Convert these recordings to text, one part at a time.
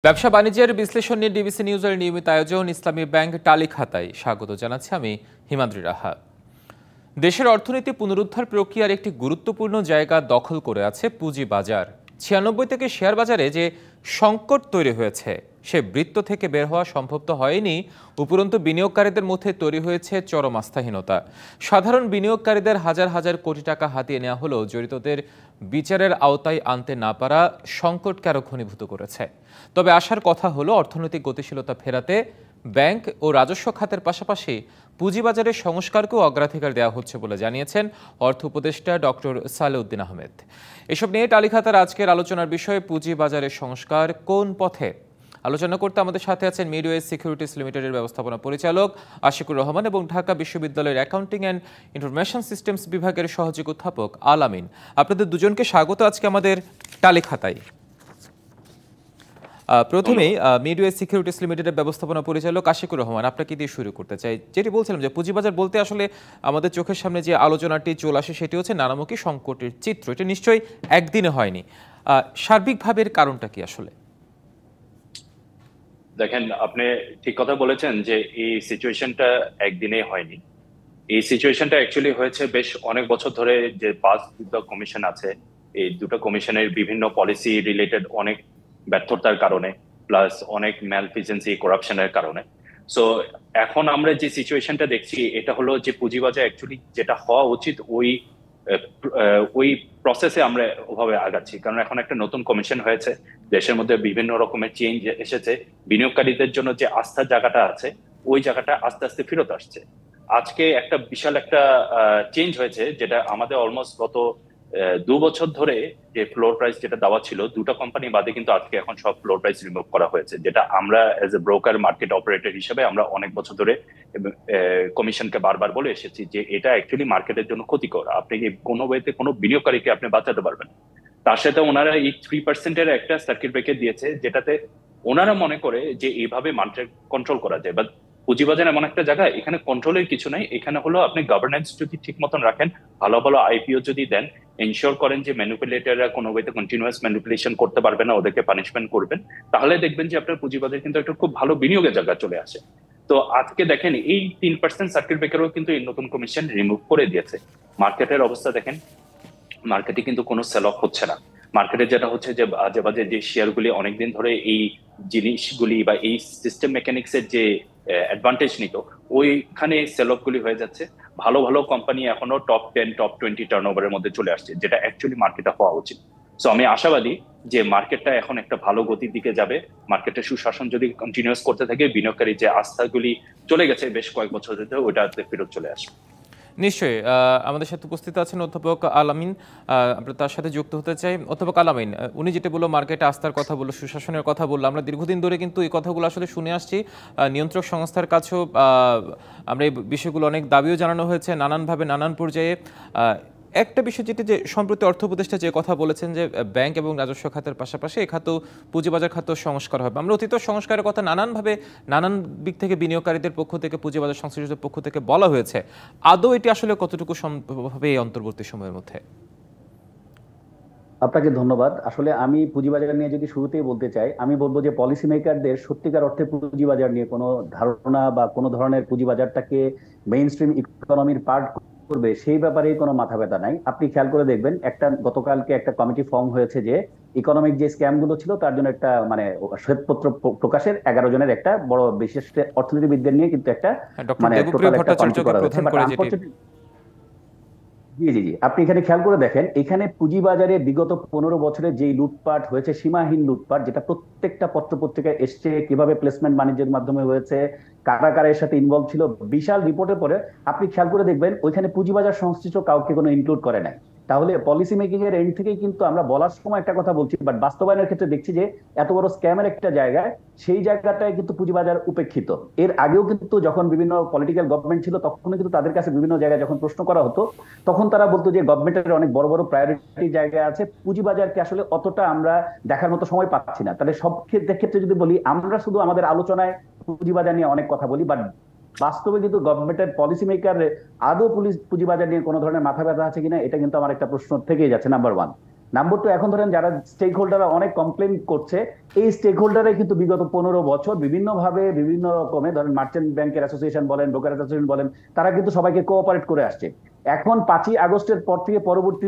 ব্যবসা বাণিজ্যের বিশ্লেষণ নিয়ে ডিবিসি নিউজের নিয়মিত আয়োজন ইসলামী ব্যাংক টালি খাতায় স্বাগত জানাচ্ছি আমি হিমাদ্রি রাহা। দেশের অর্থনীতি পুনরুদ্ধার প্রক্রিয়ার একটি গুরুত্বপূর্ণ জায়গা দখল করে আছে পুঁজি বাজার। 96 থেকে শেয়ার বাজারে যে সংকট তৈরি হয়েছে সে বৃত্ত থেকে বের হওয়া সম্ভব তো হয়নি, উপরন্তু বিনিয়োগকারীদের মধ্যে তৈরি হয়েছে চরম আস্থাহীনতা। সাধারণ বিনিয়োগকারীদের হাজার হাজার কোটি টাকা হাতিয়ে নেওয়া হলেও জড়িতদের বিচারের আওতায় আনতে না পারা সংকটকে আরও ঘনীভূত করেছে। তবে আশার কথা হলো অর্থনৈতিক গতিশীলতা ফেরাতে ব্যাংক ও রাজস্ব খাতের পাশাপাশি পুঁজিবাজারের সংস্কারকেও অগ্রাধিকার দেওয়া হচ্ছে বলে জানিয়েছেন অর্থ উপদেষ্টা ডক্টর সালেউদ্দিন আহমেদ। এসব নিয়ে টালি খাতার আজকের আলোচনার বিষয়ে পুঁজিবাজারের সংস্কার কোন পথে আলোচনা করতে আমাদের সাথে আছেন মিডওয়েজ সিকিউরিটিজ লিমিটেডের ব্যবস্থাপনা পরিচালক আশিকুর রহমান এবং ঢাকা বিশ্ববিদ্যালয়ের অ্যাকাউন্টিং অ্যান্ড ইনফরমেশন সিস্টেমস বিভাগের সহযোগী অধ্যাপক আল আমিন। আপনাদের দুজনকে স্বাগত আজকে আমাদের টালি খাতায়। প্রথমেই মিডওয়েজ সিকিউরিটিজ লিমিটেডের ব্যবস্থাপনা পরিচালক আশিকুর রহমান, আপনাকে দিয়ে শুরু করতে চাই। যেটি বলছিলাম যে পুঁজিবাজার বলতে আসলে আমাদের চোখের সামনে যে আলোচনাটি চলে আসে সেটি হচ্ছে নানামুখী সংকটের চিত্র। এটা নিশ্চয়ই একদিনে হয়নি, সার্বিকভাবে এর কারণটা কি আসলে? দেখেন, আপনি ঠিক কথা বলেছেন যে এই সিচুয়েশনটা একদিনে হয়নি। এই সিচুয়েশনটা অ্যাকচুয়ালি হয়েছে বেশ অনেক বছর ধরে। যে পাঁচ দুটো কমিশন আছে, এই দুটো কমিশনের বিভিন্ন পলিসি রিলেটেড অনেক ব্যর্থতার কারণে, প্লাস অনেক ম্যালফিজেন্সি করাপশনের কারণে। সো এখন আমরা যে সিচুয়েশনটা দেখছি এটা হলো যে পুঁজিবাজার অ্যাকচুয়ালি যেটা হওয়া উচিত ওই প্রসেসে আমরা ওভাবে আগাচ্ছি, কারণ এখন একটা নতুন কমিশন হয়েছে, দেশের মধ্যে বিভিন্ন রকমের চেঞ্জ এসেছে। বিনিয়োগকারীদের জন্য যে আস্থার জায়গাটা আছে ওই জায়গাটা আস্তে আস্তে ফেরত আসছে। আজকে একটা বিশাল একটা চেঞ্জ হয়েছে, যেটা আমাদের অলমোস্ট গত 2 বছর ধরে যে ফ্লোর প্রাইস যেটা দেওয়া ছিল দুটো কোম্পানি বাদে, কিন্তু আজকে এখন সব ফ্লোর প্রাইস রিমুভ করা হয়েছে, যেটা আমরা as a broker market operator হিসেবে আমরা অনেক বছর ধরে কমিশনকে বারবার বলে এসেছি যে এটা অ্যাকচুয়ালি মার্কেটের জন্য ক্ষতিকর। আপনি কোনো ওয়েতে কোনো বিনিয়োগকারীকে আপনি বাঁচাতে পারবেন। তার সাথে ওনারা এই 3%-এর একটা সার্কিট ব্রেকার দিয়েছে, যেটাতে ওনারা মনে করে যে এইভাবে মার্কেট কন্ট্রোল করা যায়। বাট পুঁজিবাজার এমন একটা জায়গা, এখানে কন্ট্রোলের কিছু নাই। এখানে হলো আপনি গভর্নেন্স যদি ঠিক মতন রাখেন, ভালো ভালো আইপিও যদি দেন, এনশিওর করেন যে ম্যানিপুলেটররা কোনো ওয়েতে কন্টিনিউয়াস ম্যানিপুলেশন করতে পারবে না, ওদেরকে পানিশমেন্ট করবেন, তাহলে দেখবেন যে আপনার পুঁজিবাজার কিন্তু একটা খুব ভালো বিনিয়োগের জায়গা চলে আসে। তো আজকে দেখেন এই 3% সার্কিট ব্রেকারও কিন্তু এই নতুন কমিশন রিমুভ করে দিয়েছে। মার্কেটের অবস্থা দেখেন, মার্কেটে কিন্তু কোনো সেল অফ হচ্ছে না। মার্কেটে যেটা হচ্ছে যে বাজে বাজে যে শেয়ারগুলি অনেকদিন ধরে এই জিনিসগুলি বা এই সিস্টেম মেকানিক্স এর যে অ্যাডভান্টেজ নিত, ওইখানে সেল অফ গুলি হয়ে যাচ্ছে। ভালো ভালো কোম্পানি এখনো টপ 10 টপ 20 টার্নওভারের মধ্যে চলে আসছে, যেটা অ্যাকচুয়ালি মার্কেটে হওয়া উচিত। সো আমি আশাবাদী যে মার্কেটটা এখন একটা ভালো গতির দিকে যাবে। মার্কেটের সুশাসন যদি কন্টিনিউয়াস করতে থাকে, বিনিয়োগকারী যে আস্থাগুলি চলে গেছে বেশ কয়েক বছর ধরে, ওটাতে ফেরত চলে আসবে। নিশ্চয়ই। আমাদের সাথে উপস্থিত আছেন অধ্যাপক আল আমিন, আমরা তার সাথে যুক্ত হতে চাই। অধ্যাপক আল আমিন, উনি যেটা বললো মার্কেটে আস্থার কথা বললো, সুশাসনের কথা বললো, আমরা দীর্ঘদিন ধরে কিন্তু এই কথাগুলো আসলে শুনে আসছি। নিয়ন্ত্রক সংস্থার কাছেও আমরা এই বিষয়গুলো অনেক দাবিও জানানো হয়েছে নানানভাবে নানান পর্যায়ে। একটা বিষয় যেটি যে সম্প্রতি অর্থ উপদেষ্টা যে কথা বলেছেন যে ব্যাংক এবং রাজস্ব খাতের পাশাপাশি এ খাতেও পুঁজিবাজার খাতেও সংস্কার হবে। আমরা অতীত সংস্কারের কথা নানানভাবে নানান দিক থেকে বিনিয়োগকারীদের পক্ষ থেকে পুঁজিবাজার সংশ্লিষ্টদের পক্ষ থেকে বলা হয়েছে। আদৌ এটি আসলে কতটুকু সম্ভব হবে এই অন্তর্বর্তী সময়ের মধ্যে? আপনাকে ধন্যবাদ। আসলে আমি পুঁজিবাজার নিয়ে যদি শুরুতেই বলতে চাই, আমি বলবো যে পলিসি মেকারদের সত্যিকার অর্থে পুঁজিবাজার নিয়ে কোনো ধারণা বা কোনো ধরনের পুঁজিবাজারটাকে মেইন স্ট্রিম ইকোনমির পার্ট করবে সেই ব্যাপারে কোনো মাথা ব্যথা নাই। আপনি খেয়াল করে দেখবেন, গতকালকে একটা কমিটি ফর্ম হয়েছে যে ইকোনমিক যে স্ক্যাম গুলো ছিল তার জন্য একটা শ্বেতপত্র প্রকাশের 11 জনের একটা বড় বিশেষ অর্থনীতিবিদদের নিয়ে কিন্তু একটা টোটাল একটা কমিটি করা হয়েছে। জি জি জি, আপনি এখানে খেয়াল করে দেখেন, এখানে পুঁজিবাজারে বিগত 15 বছরে যে লুটপাট হয়েছে, সীমাহীন লুটপাট, যেটা প্রত্যেকটা পত্র পত্রিকায় এসছে, কিভাবে প্লেসমেন্ট বাণিজ্যের মাধ্যমে হয়েছে, কারা কারা এর সাথে ইনভলভ ছিল, বিশাল রিপোর্টের পরে আপনি খেয়াল করে দেখবেন ওইখানে পুঁজিবাজার সংশ্লিষ্ট কাউকে কোনো ইনক্লুড করে নাই। তাহলে পলিসি মেকিং এর এন্ড থেকেই কিন্তু আমরা বলার সময় একটা কথা বলছি, বাট বাস্তবায়নের ক্ষেত্রে দেখছি যে এত বড় স্ক্যামের একটা জায়গায় সেই জায়গাটায় কিন্তু পুঁজিবাজার উপেক্ষিত। এর আগেও কিন্তু যখন বিভিন্ন পলিটিক্যাল গভর্নমেন্ট ছিল তখন কিন্তু তাদের কাছে বিভিন্ন জায়গায় যখন প্রশ্ন করা হতো তখন তারা বলতো যে গভর্নমেন্টের অনেক বড় বড় প্রায়োরিটি জায়গা আছে, পুঁজিবাজারকে আসলে অতটা আমরা দেখার মতো সময় পাচ্ছি না। তাহলে সব ক্ষেত্রে যদি বলি, আমরা শুধু আমাদের আলোচনায় পুঁজিবাজার নিয়ে অনেক কথা বলি, বাট বাস্তবে কিন্তু গভর্নমেন্টের পলিসি মেকার আদৌ পুঁজিবাজার নিয়ে কোনো ধরনের মাথা ব্যথা আছে কিনা, এটা কিন্তু আমার একটা প্রশ্ন থেকেই যাচ্ছে, নাম্বার ওয়ান। নাম্বার টু, এখন ধরেন যারা স্টেক হোল্ডাররা অনেক কমপ্লেন করছে, এই স্টেক হোল্ডারে কিন্তু বিগত 15 বছর বিভিন্নভাবে বিভিন্ন রকমের, ধরেন মার্চেন্ট ব্যাংকের অ্যাসোসিয়েশন বলেন, ব্রোকার অ্যাসোসিয়েশন বলেন, তারা কিন্তু সবাইকে কোঅপারেট করে আসছে। এখন 5ই আগস্টের পর থেকে পরবর্তী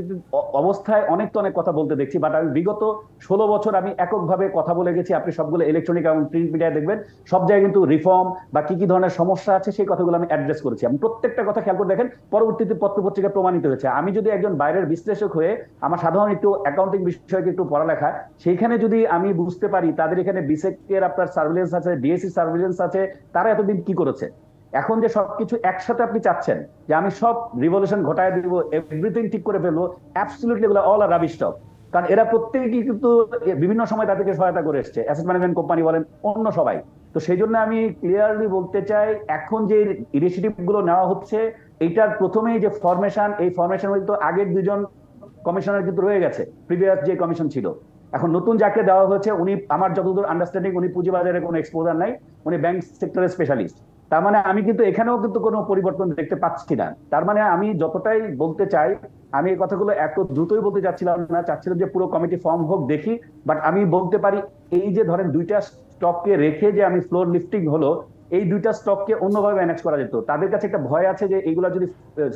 অবস্থায় অনেক তো অনেক কথা বলতে দেখছি, বাট আমি বিগত 16 বছর আমি এককভাবে কথা বলে গেছি। আপনি সবগুলো ইলেকট্রনিক এবং প্রিন্ট মিডিয়ায় দেখবেন, সব জায়গায় কিন্তু রিফর্ম বা কি কি ধরনের সমস্যা আছে সেই কথাগুলো আমি অ্যাড্রেস করেছি। আমি প্রত্যেকটা কথা খেয়াল করে দেখেন, পরবর্তীতে পত্র পত্রিকা প্রমাণিত হয়েছে। আমি যদি একজন বাইরের বিশ্লেষক হয়ে আমার সাধারণ একটু অ্যাকাউন্টিং বিষয়কে একটু পড়ালেখা, সেইখানে যদি আমি বুঝতে পারি তাদের এখানে বিসেকের আপনার সার্ভিলেন্স আছে, ডিএসসি সার্ভিলেন্স আছে, তারা এতদিন কি করেছে। এখন যে সবকিছু একসাথে আপনি চাচ্ছেন যে আমি সব রিভলিউশন ঘটায় দিব, এভরিথিং ঠিক করে ফেলবো, অ্যাবসলিউটলি এগুলো অল আর রাবিশ টক। কারণ এরা প্রত্যেকেই কিন্তু বিভিন্ন সময় তাদেরকে সহায়তা করে এসছে, অ্যাসেট ম্যানেজমেন্ট কোম্পানি বলেন, অন্য সবাই। তো সেই জন্য আমি ক্লিয়ারলি বলতে চাই, এখন যে ইনিশিয়েটিভ গুলো নেওয়া হচ্ছে, এইটার প্রথমেই যে ফরমেশন, এই ফরমেশন হয়তো আগের 2জন কমিশনার কিন্তু রয়ে গেছে, প্রিভিয়াস যে কমিশন ছিল। এখন নতুন যাকে দেওয়া হয়েছে, উনি আমার যতদূর আন্ডারস্ট্যান্ডিং উনি পুঁজিবাজারে কোনো এক্সপোজার নাই, উনি ব্যাংক সেক্টরের স্পেশালিস্ট। তার মানে আমি কিন্তু এখানেও কিন্তু কোনো পরিবর্তন দেখতে পাচ্ছি না। তার মানে আমি যতটাই বলতে চাই, আমি এই কথাগুলো এত দ্রুতই বলতে চাচ্ছিলাম না, চাচ্ছিলাম যে পুরো কমিটি ফর্ম হোক, দেখি। বাট আমি বলতে পারি, এই যে ধরেন 2টা স্টককে রেখে যে আমি ফ্লোর লিফটিং হলো, এই 2টা স্টককে অন্যভাবে ম্যানেজ করা যেত। তাদের কাছে একটা ভয় আছে যে এইগুলো যদি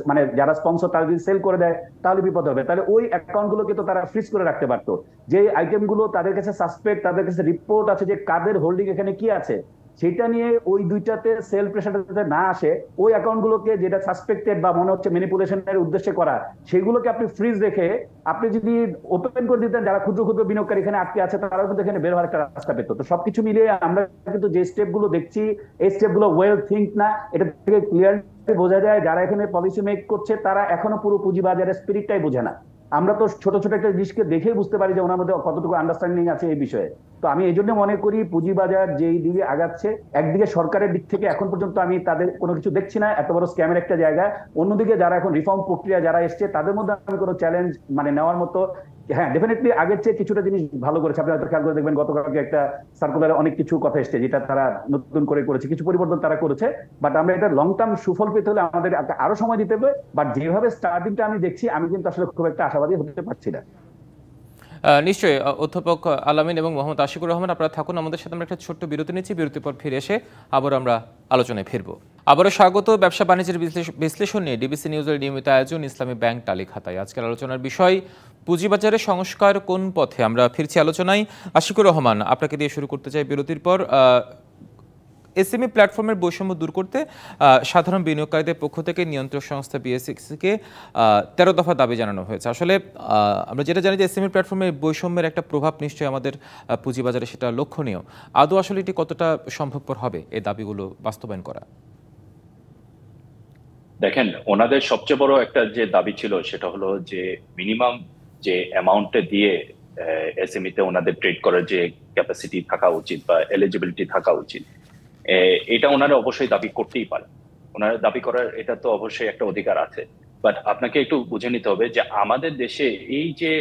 মানে যারা স্পন্সর তারা যদি সেল করে দেয় তাহলে বিপদ হবে, তাহলে ওই অ্যাকাউন্ট গুলোকে তো তারা ফ্রিজ করে রাখতে পারতো। যে আইটেম গুলো তাদের কাছে সাসপেক্ট, তাদের কাছে রিপোর্ট আছে যে কাদের হোল্ডিং এখানে কি আছে, সেটা নিয়ে ওই 2টাতে সেল প্রেশারটাতে না আসে, ওই অ্যাকাউন্ট গুলোকে যেটা সাসপেক্টেড বা মনে হচ্ছে ম্যানিপুলেশনের উদ্দেশ্যে করা, সেগুলোকে আপনি ফ্রিজ রেখে আপনি যদি ওপেন করে দিতেন, যারা ক্ষুদ্র ক্ষুদ্র বিনিয়োগকারী এখানে আটকে আছে তারাও কিন্তু এখানে বের হওয়ার একটা রাস্তা পেত। তো সবকিছু মিলিয়ে আমরা কিন্তু যে স্টেপ গুলো দেখছি, এই স্টেপ গুলো ওয়েল থিঙ্ক না, এটা থেকে ক্লিয়ারলি বোঝা যায় যারা এখানে পলিসি মেক করছে তারা এখনো পুরো পুঁজিবাজারের স্পিরিটটাই বোঝে না। আমরা তো ছোট ছোট একটা জিনিসকে দেখেই বুঝতে পারি যে ওনার মধ্যে কতটুকু আন্ডারস্ট্যান্ডিং আছে এই বিষয়ে। তো আমি এই জন্য মনে করি পুঁজিবাজার যেই দিকে আগাচ্ছে, একদিকে সরকারের দিক থেকে এখন পর্যন্ত আমি তাদের কোনো কিছু দেখছি না, এত বড় স্ক্যামের একটা জায়গা। অন্যদিকে যারা এখন রিফর্ম প্রক্রিয়া যারা এসছে, তাদের মধ্যে আমি কোনো চ্যালেঞ্জ মানে নেওয়ার মতো, হ্যাঁ ডেফিনেটলি আগের চেয়ে কিছুটা জিনিস ভালো করেছে। আপনি হয়তো খেয়াল করে দেখবেন গতকালকে একটা সার্কুলারে অনেক কিছু কথা এসছে যেটা তারা নতুন করে করেছে, কিছু পরিবর্তন তারা করেছে। বাট আমরা এটা লং টার্ম সুফল পেতে হলে আমাদের আরো সময় দিতে হবে। বাট যেভাবে স্টার্টিংটা আমি দেখছি, আমি কিন্তু আসলে খুব একটা আশাবাদী হতে পারছি না। নিশ্চয়ই অধ্যাপক আলামিন এবং মোহাম্মদ আশিকুর রহমান, আপনারা থাকুন আমাদের সাথে। আমরা একটা ছোট্ট বিরতি নিচ্ছি, বিরতির পর ফিরে এসে আবার আমরা আলোচনায় ফিরব। আবারও স্বাগত। ব্যবসা বাণিজ্যের বিশ্লেষণ নিয়ে ডিবিসি নিউজের নিয়মিত আয়োজন ইসলামী ব্যাংক টালি খাতায়। আজকের আলোচনার বিষয় পুঁজিবাজারে সংস্কার কোন পথে। আমরা ফিরছি আলোচনায়। আশিকুর রহমান, আপনাকে দিয়ে শুরু করতে চাই বিরতির পর। এসএমই প্ল্যাটফর্মের বৈষম্য দূর করতে সাধারণ বিনিয়োগকারীদের পক্ষ থেকে নিয়ন্ত্রক সংস্থা বিএসইসিকে 13 দফা দাবি জানানো হয়েছে। আসলে আমরা যেটা জানি যে এসএমই প্ল্যাটফর্মের বৈষম্যের একটা প্রভাব নিশ্চয়ই আমাদের পুঁজিবাজারে, সেটা লক্ষণীয়। আদৌ আসলে এটি কতটা সম্ভবপর হবে এই দাবিগুলো বাস্তবায়ন করা? দেখেন, ওনাদের সবচেয়ে বড় একটা যে দাবি ছিল সেটা হলো যে মিনিমাম যে অ্যামাউন্টে দিয়ে এসএমই তে ওনাদের ট্রেড করার যে ক্যাপাসিটি থাকা উচিত বা এলিজিবিলিটি থাকা উচিত, এটা ওনারা অবশ্যই দাবি করতেই পারে। ওনারা দাবি করার এটা তো অবশ্যই একটা অধিকার আছে। বাট আপনাকে একটু বুঝে নিতে হবে যে আমাদের দেশে এই যে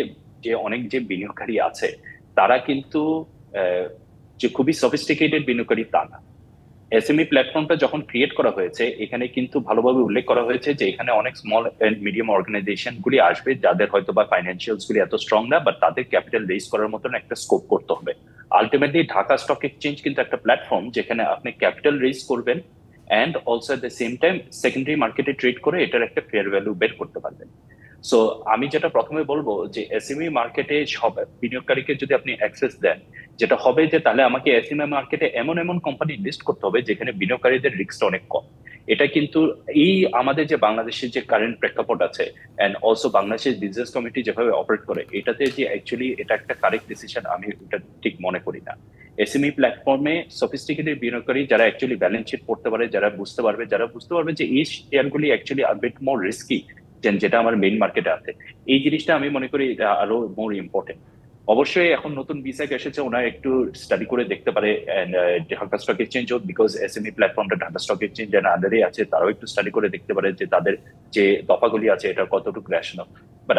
যে অনেক যে বিনিয়োগকারী আছে, তারা কিন্তু যে খুবই সফিস্টিকেটেড বিনিয়োগকারী তা না। এসএমই প্ল্যাটফর্মটা যখন ক্রিয়েট করা হয়েছে, এখানে কিন্তু ভালোভাবে উল্লেখ করা হয়েছে যে এখানে অনেক স্মল এন্ড মিডিয়াম অর্গানাইজেশন গুলি আসবে, যাদের হয়তো বা ফাইন্যান্সিয়ালস গুলি এত স্ট্রং না, বাট তাদের ক্যাপিটাল রেজ করার মতন একটা স্কোপ করতে হবে। আলটিমেটলি ঢাকা স্টক এক্সচেঞ্জ কিন্তু একটা প্ল্যাটফর্ম যেখানে আপনি ক্যাপিটাল রেজ করবেন and also at the same time secondary মার্কেটে ট্রেড করে এটার একটা ফেয়ার ভ্যালু বের করতে পারবেন। সো আমি যেটা প্রথমে বলবো যে এসএমই মার্কেটে সব বিনিয়োগকারীকে যদি আপনি অ্যাক্সেস দেন, যেটা হবে যে তাহলে আমাকে এসএমই মার্কেটে এমন এমন কোম্পানি লিস্ট করতে হবে যেখানে বিনিয়োগকারীদের রিস্কটা অনেক কম। এটা কিন্তু এই আমাদের যে বাংলাদেশের যে কারেন্ট প্রেক্ষাপট আছে এন্ড অলসো বাংলাদেশের বিজনেস কমিটি যেভাবে অপারেট করে, এটাতে যে অ্যাকচুয়ালি এটা একটা কারেক্ট ডিসিশন আমি এটা ঠিক মনে করি না। এসএমই প্ল্যাটফর্মে সফিস্টিকেটেড বিনিয়োগকারী যারা অ্যাকচুয়ালি ব্যালেন্স শিট পড়তে পারে, যারা বুঝতে পারবে যে এই শেয়ারগুলি অ্যাকচুয়ালি আর বিট মোর রিস্কি যেটা আমার মেইন মার্কেটে আছে, এই জিনিসটা আমি মনে করি আরো মোর ইম্পর্টেন্ট। অবশ্যই এখন নতুন বিসেক এসেছে, ওনারা একটু স্টাডি করে দেখতে পারে Dhaka stock exchange, because SME প্ল্যাটফর্মটা ঢাকা স্টক এক্সচেঞ্জ এর আন্ডারে আছে, তারাও একটু স্টাডি করে দেখতে পারে যে তাদের যে দফাগুলি আছে এটা কতটুকু রেশনাল। বাট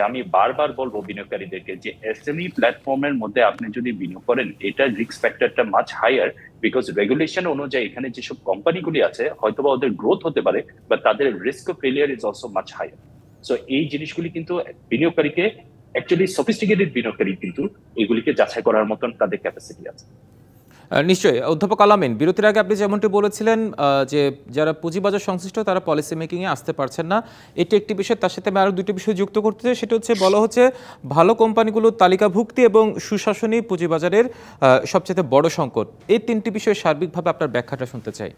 আমি বারবার বলবো বিনিয়োগকারীদেরকে যে এসএমই প্ল্যাটফর্মের মধ্যে আপনি যদি বিনিয়োগ করেন, এটা রিস্ক ফ্যাক্টরটা মাছ হায়ার, বিকজ রেগুলেশন অনুযায়ী এখানে যেসব কোম্পানিগুলি আছে হয়তোবা ওদের গ্রোথ হতে পারে, বাট তাদের risk of failure is also much higher. So এই জিনিসগুলি কিন্তু বিনিয়োগকারীকে অ্যাকচুয়ালি সফিস্টিকেটেড বিনিয়োগকারী কিন্তু এগুলিকে যাচাই করার মতন তাদের ক্যাপাসিটি আছে। নিশ্চয়ই অধ্যাপক আলামিন, বিরতির আগে আপনি যেমনটি বলেছিলেন যে যারা পুঁজিবাজার সংশ্লিষ্ট তারা পলিসি মেকিংয়ে আসতে পারছেন না, এটি একটি বিষয়। তার সাথে আমি আরও দুটি বিষয় যুক্ত করতে চাই। সেটা হচ্ছে বলা হচ্ছে ভালো কোম্পানিগুলোর তালিকাভুক্তি এবং সুশাসনই পুঁজিবাজারের সবচেয়ে বড় সংকট। এই তিনটি বিষয়ে সার্বিকভাবে আপনার ব্যাখ্যাটা শুনতে চাই।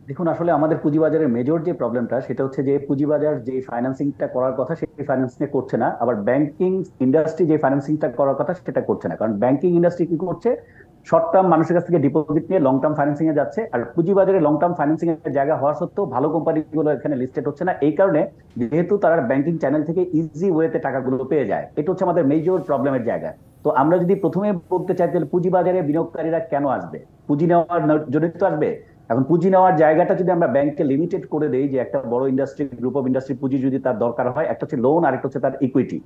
দেখুন, আসলে আমাদের পুঁজিবাজারের মেজর যে প্রবলেমটা সেটা হচ্ছে যে পুঁজিবাজার যে ফাইন্যান্সিংটা করার কথা সেই ফাইন্যান্সিং করছে না, আবার ব্যাংকিং ইন্ডাস্ট্রি যে ফাইন্যান্সিংটা করার কথা সেটা করছে না। কারণ ব্যাংকিং ইন্ডাস্ট্রি কি করছে, শর্ট টার্ম মানুষের কাছ থেকে ডিপোজিট নিয়ে লং টার্ম ফাইন্যান্সিং এ যাচ্ছে, আর পুঁজিবাজারে লং টার্ম ফাইন্যান্সিং এর জায়গা হওয়া সত্ত্বেও ভালো কোম্পানিগুলো এখানে লিস্টেড হচ্ছে না। এই কারণে যেহেতু তারা ব্যাংকিং চ্যানেল থেকে ইজি ওয়েতে টাকাগুলো পেয়ে যায়, এটা হচ্ছে আমাদের মেজর প্রবলেমের জায়গা। তো আমরা যদি প্রথমে বলতে চাই তাহলে পুঁজিবাজারে বিনিয়োগকারীরা কেন আসবে, পুঁজি নেওয়ার জন্য তো আসবে। এখন পুঁজি নেওয়ার জায়গাটা যদি আমরা ব্যাংককে লিমিটেড করে দেই, যে একটা বড় ইন্ডাস্ট্রি গ্রুপ অফ ইন্ডাস্ট্রি পুঁজি যদি তার দরকার হয়, একটা হচ্ছে লোন আর একটা হচ্ছে তার ইকুইটি।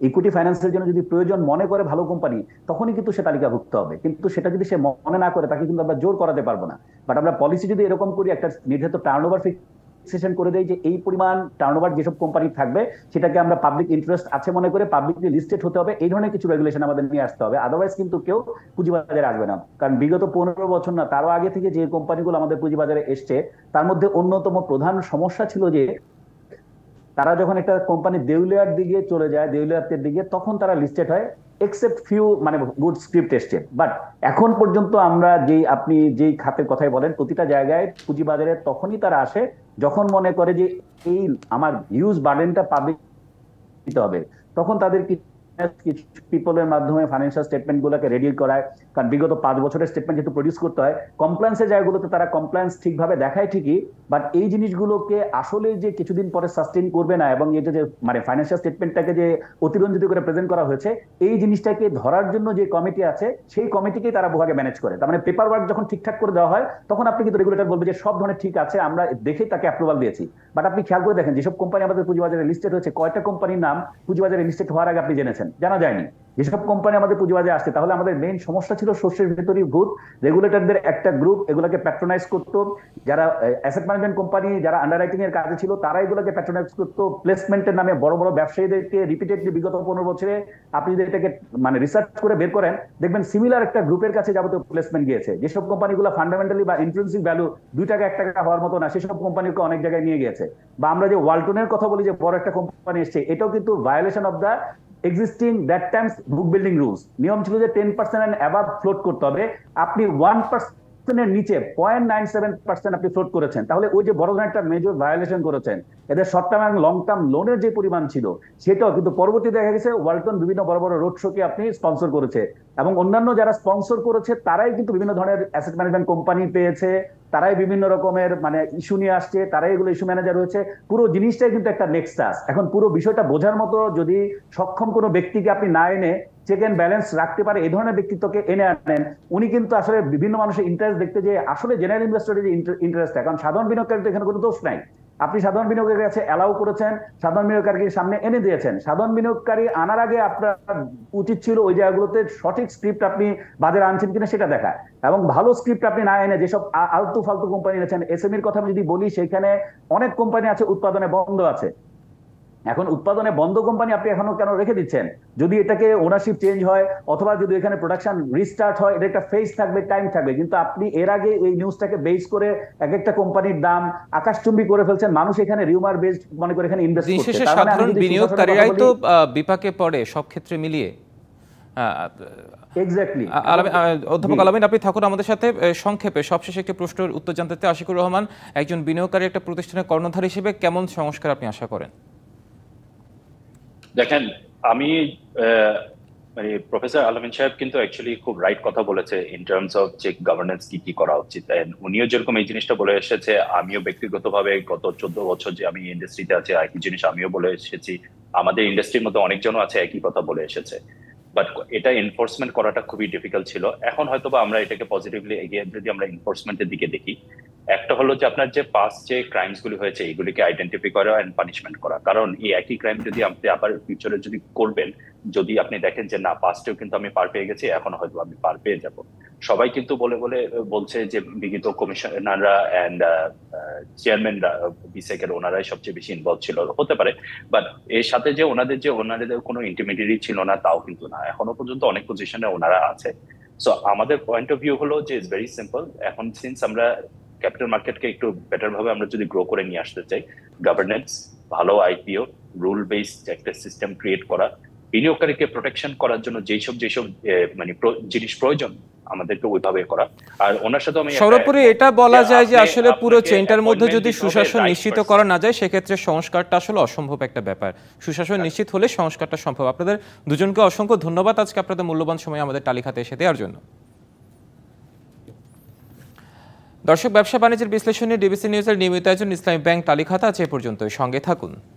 ইকুইটি ফাইন্যান্সের জন্য যদি প্রয়োজন মনে করে ভালো কোম্পানি, তখনই কিন্তু সে তালিকাভুক্ত হবে। কিন্তু সেটা যদি সে মনে না করে, তাকে কিন্তু আমরা জোর করাতে পারবো না। বাট আমরা পলিসি যদি এরকম করি, একটা নির্ধারিত টার্নওভার ফিক্সেশন করে দেই যে এই পরিমাণ টার্নওভার যেসব কোম্পানি থাকবে সেটাকে আমরা পাবলিক ইন্টারেস্ট আছে মনে করে পাবলিকলি লিস্টেড হতে হবে, এই ধরনের কিছু রেগুলেশন আমাদের নিয়ে আসতে হবে। আদারওয়াইজ কিন্তু কেউ পুঁজিবাজারে আসবে না। কারণ বিগত 15 বছর না, তারও আগে থেকে যে কোম্পানিগুলো আমাদের পুঁজিবাজারে এসছে, তার মধ্যে অন্যতম প্রধান সমস্যা ছিল যে তারা যখন একটা কোম্পানি দেউলিয়ার দিকে চলে যায়, দেউলিয়াতের দিকে, তখন তারা লিস্টেড হয়, এক্সেপ্ট ফিউ মানে গুড স্ক্রিপ্ট এসছে। বাট এখন পর্যন্ত আমরা আপনি যেই খাতের কথাই বলেন, প্রতিটা জায়গায় পুঁজিবাজারে তখনই তারা আসে যখন মনে করে যে এই আমার হিউজ বার্ডেনটা পাবলিক দিতে হবে। তখন তাদের কিছু পিপলের মাধ্যমে ফাইন্যান্সিয়াল স্টেটমেন্ট গুলোকে রেডি করায়। কারণ বিগত 5 বছরের স্টেটমেন্ট যেহেতু প্রডিউস করতে হয়, কমপ্লায়েন্সের জায়গাগুলোতে তারা কমপ্লায়েন্স ঠিকভাবে দেখায় ঠিকই, বাট এই জিনিসগুলোকে আসলে যে কিছুদিন পরে সাস্টেইন করবে না, এবং এটা যে মানে ফাইন্যান্সিয়াল স্টেটমেন্টটাকে যে অতিরঞ্জিত করে প্রেজেন্ট করা হয়েছে, এই জিনিসটাকে ধরার জন্য যে কমিটি আছে সেই কমিটিকেই তারা ভোগে ম্যানেজ করে। তার মানে পেপার ওয়ার্ক যখন ঠিকঠাক করে দেওয়া হয়, তখন আপনি কিন্তু রেগুলেটর বলবে যে সব ধরনের ঠিক আছে, আমরা দেখেই তাকে অ্যাপ্রুভাল দিয়েছি। বাট আপনি খেয়াল করে দেখেন, যেসব কোম্পানি আমাদের পুঁজিবাজারে লিস্টেড হয়েছে, কয়টা কোম্পানির নাম পুঁজিবাজারে লিস্টেড হওয়ার আগে আপনি জেনেছেন? জানা যায়নি। যেসব কোম্পানি আমাদের পুঁজিবাজারে আসছে, তাহলে আমাদের মেইন সমস্যা ছিল শস্যের ভেতরই ভূত। রেগুলেটরদের একটা গ্রুপ এগুলোকে প্যাট্রোনাইজ করতো, যারা অ্যাসেট ম্যানেজমেন্ট কোম্পানি যারা আন্ডাররাইটিং এর কাজে ছিল তারা এগুলোকে প্যাট্রোনাইজ করতো। প্লেসমেন্টের নামে বড় বড় ব্যবসায়ীদেরকে রিপিটেডলি বিগত 15 বছরে আপনি যদি এটাকে মানে রিসার্চ করে বের করেন, দেখবেন সিমিলার একটা গ্রুপের কাছে যাবতীয় প্লেসমেন্ট গিয়েছে। যেসব কোম্পানিগুলো ফান্ডামেন্টালি বা ইন্ট্রিনসিক ভ্যালু 2 টাকা 1 টাকা হওয়ার মতো না, সেসব কোম্পানিকে অনেক জায়গায় নিয়ে গিয়েছে। বা আমরা যে ওয়ালটনের কথা বলি যে বড় একটা কোম্পানি এসছে, এটাও কিন্তু violation of the existing that Times book building rules. নিয়ম ছিল যে 10% এন্ড অ্যাবাভ ফ্লোট করতে হবে। আপনি 1% এর নিচে 0.97% আপনি ফ্লোট করেছেন, তাহলে ওই যে বড় ধরনের একটা মেজর ভায়োলেশন করেছেন। এদের শর্ট টার্ম এবং লং টার্ম লোনের যে পরিমাণ ছিল সেটাও কিন্তু পরবর্তী দেখা গেছে ওয়ালটন বিভিন্ন বড় বড় রোড শোকে আপনি স্পন্সর করেছে, এবং অন্যান্য যারা স্পন্সর করেছে তারাই কিন্তু বিভিন্ন ধরনের অ্যাসেট ম্যানেজমেন্ট কোম্পানি পেয়েছে, তারাই বিভিন্ন রকমের মানে ইস্যু নিয়ে আসছে, তারাই এগুলো ইস্যু ম্যানেজার হয়েছে। পুরো জিনিসটাই কিন্তু একটা নেক্সাস। এখন পুরো বিষয়টা বোঝার মতো যদি সক্ষম কোনো ব্যক্তিকে আপনি না এনে চেক এন্ড ব্যালেন্স রাখতে পারে, এই ধরনের ব্যক্তিত্বকে এনে আনেন, উনি কিন্তু আসলে বিভিন্ন মানুষের ইন্টারেস্ট দেখতে যে আসলে জেনারেল ইনভেস্টরের যে ইন্টারেস্ট, কারণ সাধারণ বিনিয়োগকারীদের এখানে কোনো দোষ নাই। আপনি সাধারণ বিনিয়োগের কাছে অ্যালাউ করেছেন, সাধারণ বিনিয়োগকারীর সামনে এনে দিয়েছেন। সাধারণ বিনিয়োগকারী আনার আগে আপনার উচিত ছিল ওই জায়গাগুলোতে সঠিক স্ক্রিপ্ট আপনি বাজারে আনছেন কিনা সেটা দেখা, এবং ভালো স্ক্রিপ্ট আপনি না এনে যেসব আলতু ফালতু কোম্পানি এনেছেন। এসএমইর কথা আমি যদি বলি, সেখানে অনেক কোম্পানি আছে উৎপাদনে বন্ধ আছে। এখন উৎপাদনে বন্ধ কোম্পানি আপনি এখনো কেন রেখে দিচ্ছেন? যদি এটাকে ওনারশিপ চেঞ্জ হয় অথবা যদি এখানে প্রোডাকশন রিস্টার্ট হয়, এটা একটা ফেজ থাকবে, টাইম থাকবে। কিন্তু আপনি এর আগে এই নিউজটাকে বেস করে এক একটা কোম্পানির দাম আকাশচুম্বী করে ফেলছেন, মানুষ এখানে রিউমার বেসড মনে করে এখানে ইনভেস্ট করছে। সাধারণ বিনিয়োগকারীরাই তো বিপাকে পড়ে সব ক্ষেত্রে মিলিয়ে। এক্স্যাক্টলি। অধ্যাপক আলামিন, আপনি থাকুন আমাদের সাথে। সংক্ষেপে সবশেষে একটি প্রশ্নের উত্তর জানতে চাই। আশিকুর রহমান, একজন বিনিয়োগকারী একটা প্রতিষ্ঠানের কর্ণধার হিসেবে কেমন সংস্কার আপনি আশা করেন? দেখেন, আমি মানে প্রফেসর আলামিন সাহেব কিন্তু অ্যাকচুয়ালি খুব রাইট কথা বলেছে in terms of check governance কি কি করা উচিত। উনিও যেরকম এই জিনিসটা বলে এসেছে, আমিও ব্যক্তিগতভাবে গত 14 বছর যে আমি ইন্ডাস্ট্রিতে আছি একই জিনিস আমিও বলে এসেছি। আমাদের ইন্ডাস্ট্রির মধ্যে অনেকজনও আছে একই কথা বলে এসেছে, বাট এটা এনফোর্সমেন্ট করাটা খুবই ডিফিকাল্ট ছিল। এখন হয়তোবা আমরা এটাকে পজিটিভলি এগিয়ে যদি আমরা এনফোর্সমেন্টের দিকে দেখি, একটা হলো যে আপনার যে পাস্ট যে ক্রাইমস গুলি হয়েছে এগুলিকে আইডেন্টিফাই করা এন্ড পানিশমেন্ট করা। কারণ এই একই ক্রাইম যদি আপনি আবার ফিউচারে যদি করবেন, যদি আপনি দেখেন যে না পাস্টেও কিন্তু আমি পার পেয়ে গেছি, এখন হয়তো আমি পার পেয়ে যাব, সবাই কিন্তু বলছে যে বিগত কমিশনাররা অ্যান্ড চেয়ারম্যানরা, বিসেকের ওনারাই সবচেয়ে বেশি ইনভলভ ছিল, হতে পারে। বাট এর সাথে যে ওনাদের কোনো ইন্টিমিডিয়েটরি ছিল না তাও কিন্তু না, এখনো পর্যন্ত অনেক পজিশনে ওনারা আছে। সো আমাদের পয়েন্ট অফ ভিউ হলো যে ইটস ভেরি সিম্পল। এখন সিন্স আমরা ক্যাপিটাল মার্কেটকে একটু বেটার ভাবে আমরা যদি গ্রো করে নিয়ে আসতে চাই, গভর্নেন্স, ভালো আইপিও, রুল বেসড একটা সিস্টেম ক্রিয়েট করা, বিনিয়োগকারীকে প্রোটেকশন করার জন্য যেসব মানে জিনিস প্রয়োজন আমাদেরকে ওইভাবে করা। আর ওনার সাথে আমি সর্বোপরি এটা বলা যায় যে আসলে পুরো চেইনটার মধ্যে যদি সুশাসন নিশ্চিত করা না যায় সেক্ষেত্রে সংস্কারটা আসলে অসম্ভব একটা ব্যাপার। সুশাসন নিশ্চিত হলে সংস্কারটা সম্ভব। আপনাদের দুজনকে অসংখ্য ধন্যবাদ আজকে আপনাদের মূল্যবান সময় আমাদের টালিক হাতে এসে দেওয়ার জন্য। দর্শক, ব্যবসা বাণিজ্যের বিশ্লেষণে ডিবিসি নিউজের নিয়মিত আয়োজন ইসলামী ব্যাংক টালিক হাতে আজ এ পর্যন্ত। সঙ্গে থাকুন।